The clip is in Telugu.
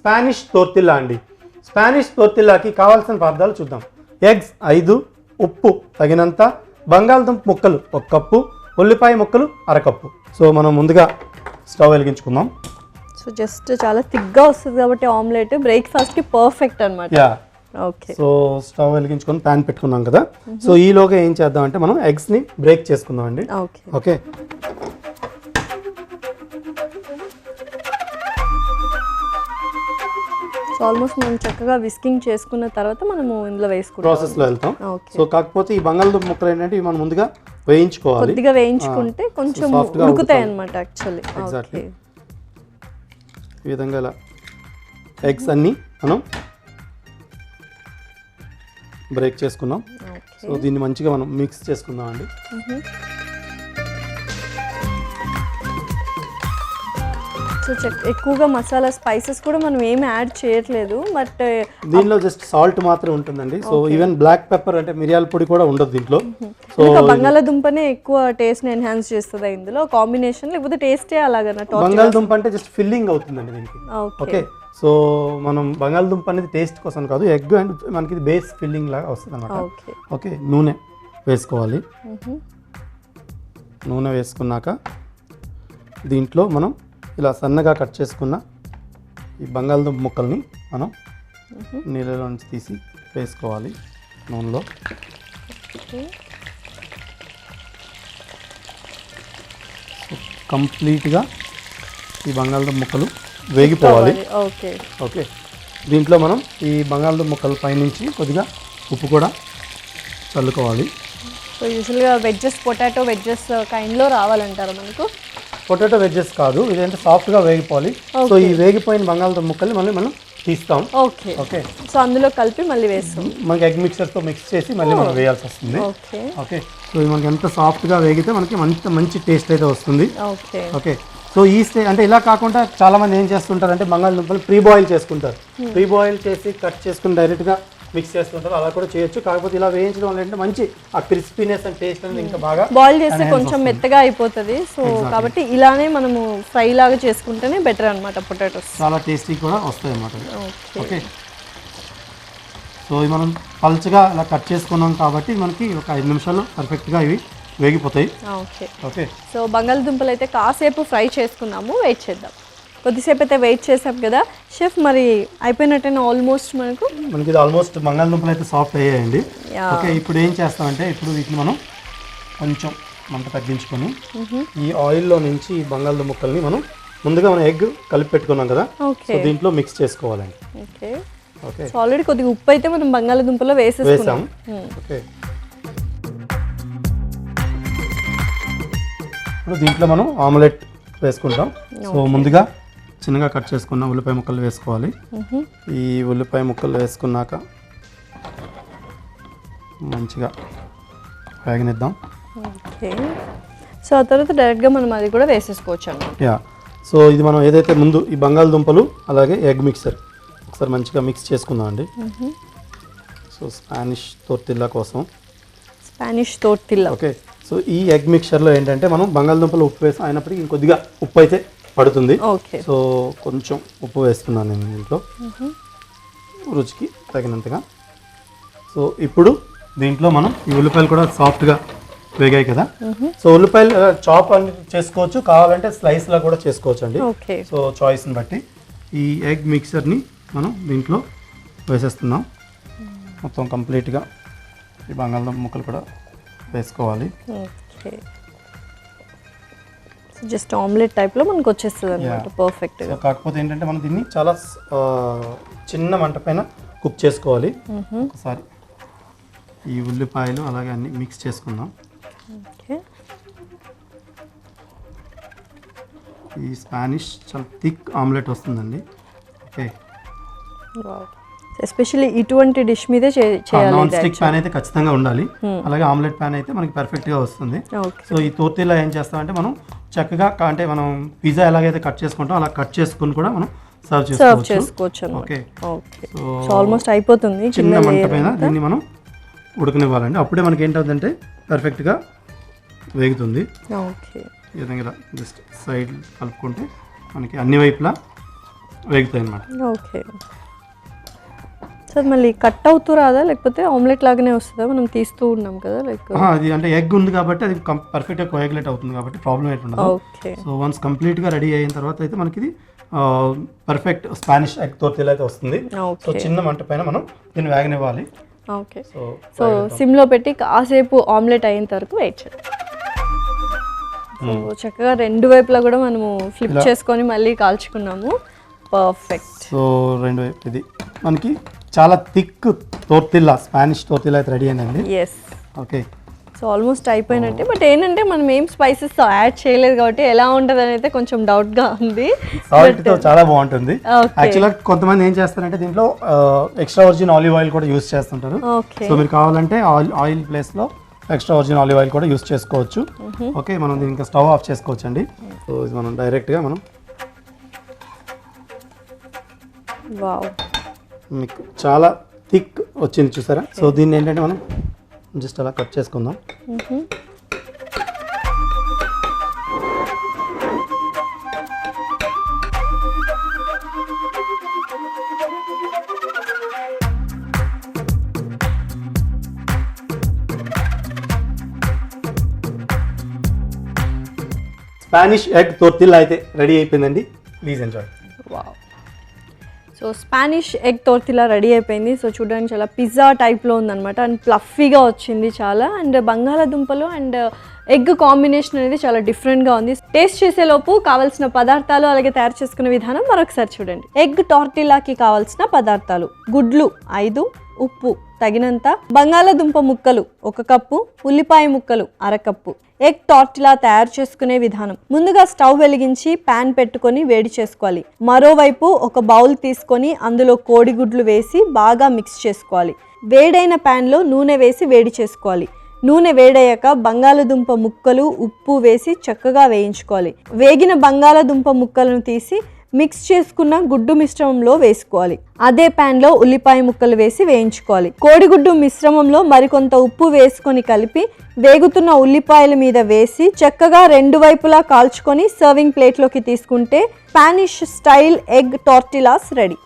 స్పానిష్ టోర్టిల్లా అండి. స్పానిష్ టోర్టిల్లాకి కావాల్సిన పదార్థాలు చూద్దాం. ఎగ్స్ 5, ఉప్పు తగినంత, బంగాళదుంప ముక్కలు 1 కప్పు, ఉల్లిపాయ ముక్కలు 1/2 కప్పు. సో మనం ముందుగా స్టవ్ వెలిగించుకుందాం. సో జస్ట్ చాలా థిక్గా వస్తుంది కాబట్టి ఆమ్లెట్ బ్రేక్ఫాస్ట్కి పర్ఫెక్ట్ అనమాట. ఓకే. సో స్టవ్ వెలిగించుకొని ప్యాన్ పెట్టుకున్నాం కదా. సో ఈలోగా ఏం చేద్దాం అంటే మనం ఎగ్స్ని బ్రేక్ చేసుకుందాం అండి. ఓకే. సో ఆల్మోస్ట్ మనం చక్కగా విస్కింగ్ చేసుకున్న తర్వాత మనము ఇందులో వేసుకుంటాం, ప్రాసెస్లో వెళ్తాం. సో కాకపోతే ఈ బంగాళదుంప ముక్కలు ఏంటంటే మనం ముందుగా వేయించుకోవాలి. కొద్దిగా వేయించుకుంటే కొంచెం ఉడుకుతాయి అన్నమాట యాక్చువల్లీ. ఎగ్జాక్ట్లీ ఈ విధంగా ఇలా ఎగ్స్ అన్నీ మనం బ్రేక్ చేసుకున్నాం. సో దీన్ని మంచిగా మనం మిక్స్ చేసుకుందాం అండి. సో ఎక్కువగా మసాలా స్పైసెస్ కూడా మనం ఏమి యాడ్ చేయట్లేదు, బట్ దీనిలో జస్ట్ సాల్ట్ మాత్రమే ఉంటుందండి. సో ఈవెన్ బ్లాక్ పెప్పర్ అంటే మిరియాల పొడి కూడా ఉండదు దీంట్లో. సో బంగాళదుంపనే ఎక్కువ టేస్ట్ ఎన్హాన్స్ చేస్తుంది ఇందులో కాంబినేషన్, లేకపోతే టేస్టే అలాగనా? బంగాళదుంప అంటే జస్ట్ ఫిల్లింగ్ అవుతుందండి దీనికి. ఓకే. సో మనం బంగాళదుంప అనేది టేస్ట్ కోసం కాదు, ఎగ్ అండ్ మనకి బేస్ ఫిల్లింగ్ లాగా వస్తుంది అనమాట. ఓకే. నూనె వేసుకోవాలి. నూనె వేసుకున్నాక దీంట్లో మనం ఇలా సన్నగా కట్ చేసుకున్న ఈ బంగాళదుంప ముక్కల్ని మనం నీళ్ళలో నుంచి తీసి వేసుకోవాలి నూనెలో. కంప్లీట్గా ఈ బంగాళదుంప ముక్కలు వేగిపోవాలి. ఓకే. దీంట్లో మనం ఈ బంగాళదుంప ముక్కల పైనుంచి కొద్దిగా ఉప్పు కూడా చల్లుకోవాలి. సో యూజువల్గా వెజ్జెస్, పొటాటో వెజ్జెస్ కైండ్లో రావాలంటారు మనకు. పొటాటో వెజ్జెస్ కాదు, ఇదంటే సాఫ్ట్గా వేగిపోవాలి. సో ఈ వేగిపోయిన బంగాళదుంప ముక్కల్ని మనం తీస్తాం. ఓకే. ఓకే. సో అందులో కలిపి మళ్ళీ వేస్తాం. మనకి ఎగ్ మిక్సర్తో మిక్స్ చేసి మళ్ళీ మనం వేయాల్సి వస్తుంది. ఓకే. సో ఇది మనకి ఎంత సాఫ్ట్గా వేగితే మనకి మంచి టేస్ట్ అయితే వస్తుంది. ఓకే. సో ఈ అంటే ఇలా కాకుండా చాలా మంది ఏం చేస్తుంటారు అంటే బంగాళదుంపలు ప్రీ బాయిల్ చేసుకుంటారు. ప్రీ బాయిల్ చేసి కట్ చేసుకుని డైరెక్ట్గా మిక్స్ చేస్తుంటారు. అలా కూడా చేయొచ్చు. కాకపోతే ఇలా వేయించడం వల్ల అంటే మంచి ఆ క్రిస్పీనెస్ అండ్ టేస్ట్ అనేది ఇంకా బాగా బాయిల్ చేస్తే కొంచెం మెత్తగా అయిపోతుంది. సో కాబట్టి ఇలానే మనము ఫ్రై లాగా చేసుకుంటేనే బెటర్ అనమాట. పొటాటోస్ చాలా టేస్టీ కూడా వస్తాయి అన్నమాట. ఓకే. సో ఇవి మనం పల్చగా ఇలా కట్ చేసుకున్నాం కాబట్టి మనకి ఒక 5 నిమిషాల్లో పర్ఫెక్ట్గా ఇవి వేగిపోతాయి. ఓకే. సో బంగాళదుంపలు అయితే కాసేపు ఫ్రై చేసుకున్నాము, వెయిట్ చేద్దాం. కొద్దిసేపు అయితే వెయిట్ చేసాం కదా షెఫ్, మరి అయిపోయినట్టేనా ఆల్మోస్ట్ మనకి ఇది ఆల్మోస్ట్ బంగాళదుంపలు అయితే సాఫ్ట్ అయ్యాయండి. ఓకే. ఇప్పుడు ఏం చేస్తామంటే ఇప్పుడు వీటిని మనం కొంచెం మంట తగ్గించుకొని ఈ ఆయిల్లో నుంచి ఈ బంగాళదుంప ముక్కల్ని మనం ముందుగా మనం ఎగ్ కలిపి పెట్టుకున్నాం కదా, సో దీంట్లో మిక్స్ చేసుకోవాలండి. ఓకే. ఓకే. సో ఆల్రెడీ కొద్దిగా ఉప్పు అయితే మనం బంగాళదుంపలో వేసాం. ఓకే. ఇప్పుడు దీంట్లో మనం ఆమ్లెట్ వేసుకుంటాం. సో ముందుగా చిన్నగా కట్ చేసుకున్న ఉల్లిపాయ ముక్కలు వేసుకోవాలి. ఈ ఉల్లిపాయ ముక్కలు వేసుకున్నాక మంచిగా వేగనిద్దాం. ఓకే. సో ఆ తర్వాత డైరెక్ట్గా మనం అది కూడా వేసేసుకోవచ్చు అన్నమాట. సో ఇది మనం ఏదైతే ముందు ఈ బంగాళదుంపలు అలాగే ఎగ్ మిక్సర్ ఒకసారి మంచిగా మిక్స్ చేసుకుందాం అండి. సో స్పానిష్ టోర్టిల్లా కోసం. ఓకే. సో ఈ ఎగ్ మిక్చర్లో ఏంటంటే మనం బంగాళదుంపలు ఉప్పు వేసి అయినప్పటికీ ఇంకొద్దిగా ఉప్పు అయితే పడుతుంది. సో కొంచెం ఉప్పు వేస్తున్నాను నేను దీంట్లో రుచికి తగినంతగా. సో ఇప్పుడు దీంట్లో మనం ఈ ఉల్లిపాయలు కూడా సాఫ్ట్గా వేగాయి కదా. సో ఉల్లిపాయలు చాప్ అని చేసుకోవచ్చు, కావాలంటే స్లైస్లా కూడా చేసుకోవచ్చు అండి. సో చాయిస్ని బట్టి ఈ ఎగ్ మిక్చర్ని మనం దీంట్లో వేసేస్తున్నాం. మొత్తం కంప్లీట్గా ఈ బంగాళదుంప ముక్కలు కూడా వేసుకోవాలి. జస్ట్ ఆమ్లెట్ టైప్లో మనకు వచ్చేస్తుంది అన్నమాట పర్ఫెక్ట్గా. కాకపోతే ఏంటంటే మనం దీన్ని చాలా చిన్న మంట పైన కుక్ చేసుకోవాలి. ఒకసారి ఈ ఉల్లిపాయలు అలాగే అన్ని మిక్స్ చేసుకుందాం. ఈ స్పానిష్ చాలా థిక్ ఆమ్లెట్ వస్తుందండి. ఓకే. ఎస్పెషల్లీ ఇటువంటి డిష్ మీదే చేయాలి. నాన్ స్టిక్ ప్యాన్ అయితే ఖచ్చితంగా ఉండాలి. అలాగే ఆమ్లెట్ ప్యాన్ అయితే మనకి పర్ఫెక్ట్గా వస్తుంది. సో ఈ టోర్టిల్లా ఏం చేస్తామంటే మనం చక్కగా అంటే మనం పిజ్జా ఎలాగైతే కట్ చేసుకుంటాం అలా కట్ చేసుకుని కూడా మనం సర్వ్ చేసుకోవచ్చు. ఓకే. సో ఆల్మోస్ట్ అయిపోతుంది. చిన్న మంట పైన దీన్ని మనం ఉడకనివ్వాలండి. అప్పుడే మనకి ఏంటవుతుందంటే పర్ఫెక్ట్గా వేగుతుంది. ఓకే. ఈ విధంగా జస్ట్ సైడ్ కలుపుకుంటే మనకి అన్ని వైపులా వేగుతాయి అన్నమాట. ఓకే సార్, మళ్ళీ కట్ అవుతూ రాదా లేకపోతే ఆమ్లెట్ లాగానే వస్తుందా? మనం తీస్తూ ఉన్నాం కదా లైక్. అది అంటే ఎగ్ ఉంది కాబట్టి అది పర్ఫెక్ట్గా కోయాగులేట్ అవుతుంది కాబట్టి ప్రాబ్లం ఏంటి ఉండదు. ఓకే. సో వన్స్ కంప్లీట్గా రెడీ అయిన తర్వాత అయితే మనకి ఇది పర్ఫెక్ట్ స్పానిష్ ఎగ్ తోర్తిలా అయితే వస్తుంది. సో చిన్న మంట పైన మనం దీన్ని వేగనివ్వాలి. ఓకే. సో సిమ్లో పెట్టి కాసేపు ఆమ్లెట్ అయ్యేంత వరకు వెయిట్ చేయాలి. సో చక్కగా రెండు వైపులా కూడా మనము ఫ్లిప్ చేసుకొని మళ్ళీ కాల్చుకున్నాము. పర్ఫెక్ట్. సో రెండు వైపు ఇది మనకి చాలా థిక్ తోర్తిల్లా, స్పానిష్ తోర్తిల్లా అయితే రెడీ అయిందండి. ఎస్. ఓకే. సో ఆల్మోస్ట్ అయిపోయినట్టే. బట్ ఏంటంటే మనం ఏం స్పైసెస్ యాడ్ చేయలేదు కాబట్టి ఎలా ఉంటుంది అని అయితే కొంచెం డౌట్గా ఉంది. సాల్ట్తో చాలా బాగుంటుంది. యాక్చువల్గా కొంతమంది ఏం చేస్తారంటే దీంట్లో ఎక్స్ట్రా వర్జిన్ ఆలివ్ ఆయిల్ కూడా యూస్ చేస్తుంటారు. సో మీరు కావాలంటే ఆయిల్ ప్లేస్లో ఎక్స్ట్రా వర్జిన్ ఆలివ్ ఆయిల్ కూడా యూస్ చేసుకోవచ్చు. ఓకే, మనం దీనికి ఇంకా స్టవ్ ఆఫ్ చేసుకోవచ్చు అండి. సో ఇది మనం డైరెక్ట్గా మనం మీకు చాలా థిక్ వచ్చింది చూసారా. సో దీన్ని ఏంటంటే మనం జస్ట్ అలా కట్ చేసుకుందాం. స్పానిష్ ఎగ్ తోర్తిల్లా అయితే రెడీ అయిపోయిందండి. Please enjoy. Wow. So Spanish egg tortilla ready అయిపోయింది. సో చూడడానికి చాలా పిజ్జా టైప్లో ఉందన్నమాట అండ్ ఫ్లఫీగా వచ్చింది చాలా. అండ్ బంగాళాదుంపలు అండ్ ఎగ్ కాంబినేషన్ అనేది చాలా డిఫరెంట్గా ఉంది. టేస్ట్ చేసేలోపు కావాల్సిన పదార్థాలు అలాగే తయారు చేసుకునే విధానం మరొకసారి చూడండి. ఎగ్ టోర్టిలాకి కావాల్సిన పదార్థాలు: గుడ్లు 5, ఉప్పు తగినంత, బంగాళాదుంప ముక్కలు 1 కప్పు, ఉల్లిపాయ ముక్కలు 1/2 కప్పు. ఎగ్ టార్టిలా తయారు చేసుకునే విధానం: ముందుగా స్టవ్ వెలిగించి ప్యాన్ పెట్టుకొని వేడి చేసుకోవాలి. మరోవైపు ఒక బౌల్ తీసుకొని అందులో కోడిగుడ్లు వేసి బాగా మిక్స్ చేసుకోవాలి. వేడైన ప్యాన్లో నూనె వేసి వేడి చేసుకోవాలి. నూనె వేడయ్యాక బంగాళాదుంప ముక్కలు, ఉప్పు వేసి చక్కగా వేయించుకోవాలి. వేగిన బంగాళాదుంప ముక్కలను తీసి మిక్స్ చేసుకున్న గుడ్డు మిశ్రమంలో వేసుకోవాలి. అదే ప్యాన్లో ఉల్లిపాయ ముక్కలు వేసి వేయించుకోవాలి. కోడిగుడ్డు మిశ్రమంలో మరికొంత ఉప్పు వేసుకొని కలిపి వేగుతున్న ఉల్లిపాయల మీద వేసి చక్కగా రెండు వైపులా కాల్చుకొని సర్వింగ్ ప్లేట్లోకి తీసుకుంటే స్పానిష్ స్టైల్ ఎగ్ టోర్టిలాస్ రెడీ.